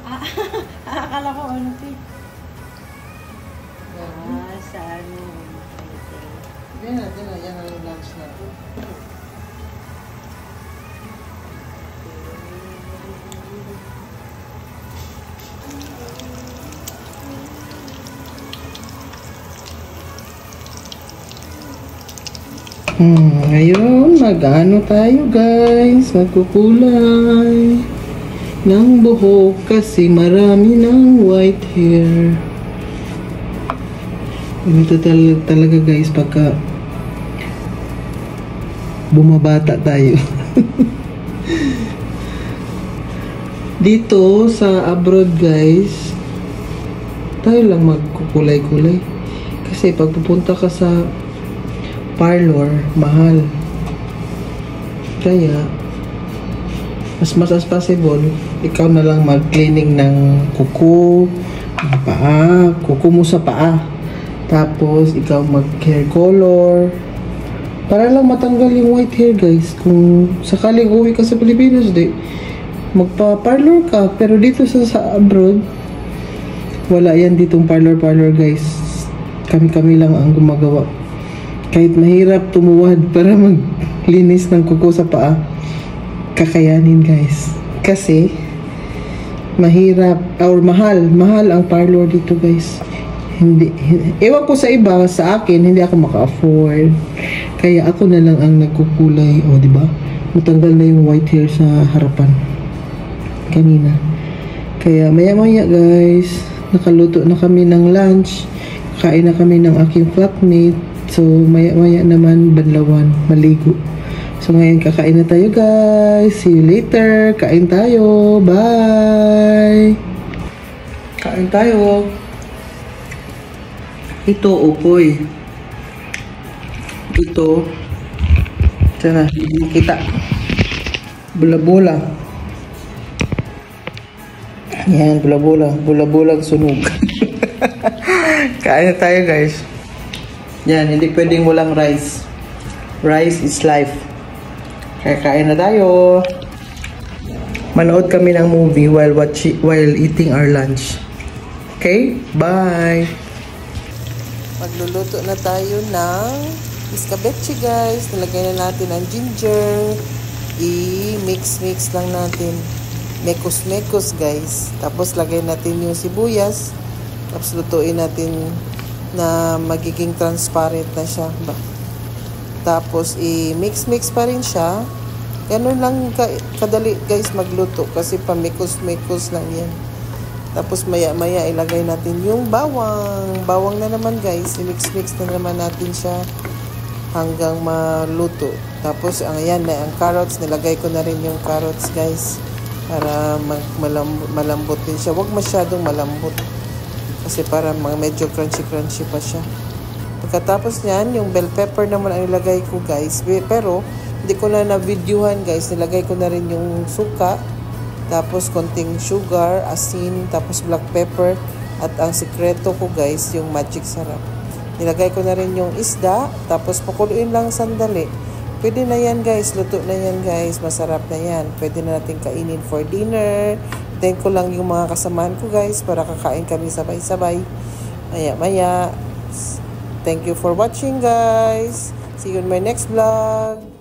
Ah, akala ko ano ito. Sa ano. Yan ang lunch natin. Ngayon, mag-ano tayo guys, magkukulay ng buhok kasi marami ng white hair. Ito talaga guys, pagka bumabata tayo. Dito sa abroad guys, tayo lang magkukulay-kulay. Kasi pag pupunta ka sa parlor, mahal. Kaya, as much as possible, ikaw na lang mag-cleaning ng kuko, paa, kuko mo sa paa. Tapos, ikaw mag-hair color. Para lang matanggal yung white hair, guys. Kung sakaling uwi ka sa Pilipinas, magpa-parlor ka. Pero dito sa abroad, wala yan ditong parlor, guys. Kami-kami lang ang gumagawa. Kahit mahirap tumuwad para maglinis ng kuko sa paa, kakayanin guys. Kasi, mahirap, or mahal ang parlor dito guys. Ewan ko sa iba, sa akin, hindi ako maka-afford. Kaya ako na lang ang nagkukulay. O, diba? Matanggal na yung white hair sa harapan. Kanina. Kaya, maya-maya guys, nakaluto na kami ng lunch. Kain na kami ng aking flatmate. So, maya-maya naman, banlawan, maligo. So, ngayon kakain na tayo, guys. See you later. Kain tayo. Bye! Kain tayo. Ito, upoy. Ito. Sana, hindi makita. Bula-bula. Yan, bula-bula. Bula-bulang sunog. Kain na tayo, guys. Yan, hindi pwedeng walang rice. Rice is life. Kaya kain na tayo. Manood kami ng movie while eating our lunch. Okay? Bye! Magluluto na tayo ng escabeche guys. Nilagay na natin ang ginger. I-mix lang natin. Mekos guys. Tapos lagay natin yung sibuyas. Tapos lutuin natin na magiging transparent na siya. Tapos i-mix pa rin siya. Ganun lang kadali guys magluto kasi pamikos lang yan. Tapos maya ilagay natin yung bawang. Bawang na naman guys. I-mix na naman natin siya hanggang maluto. Tapos ayan na ang carrots. Nilagay ko na rin yung carrots guys para malambot din siya. Huwag masyadong malambot. Kasi para medyo crunchy pa siya. Pagkatapos niyan, yung bell pepper naman ang ilagay ko guys. Pero, hindi ko na videohan guys. Nilagay ko na rin yung suka. Tapos, konting sugar, asin, tapos black pepper. At ang sikreto ko guys, yung magic sarap. Nilagay ko na rin yung isda. Tapos, pakuluin lang sandali. Pwede na yan guys. Luto na yan guys. Masarap na yan. Pwede na natin kainin for dinner. Thank ko lang yung mga kasamahan ko guys para kakain kami sabay-sabay. Maya. Thank you for watching guys. See you in my next vlog.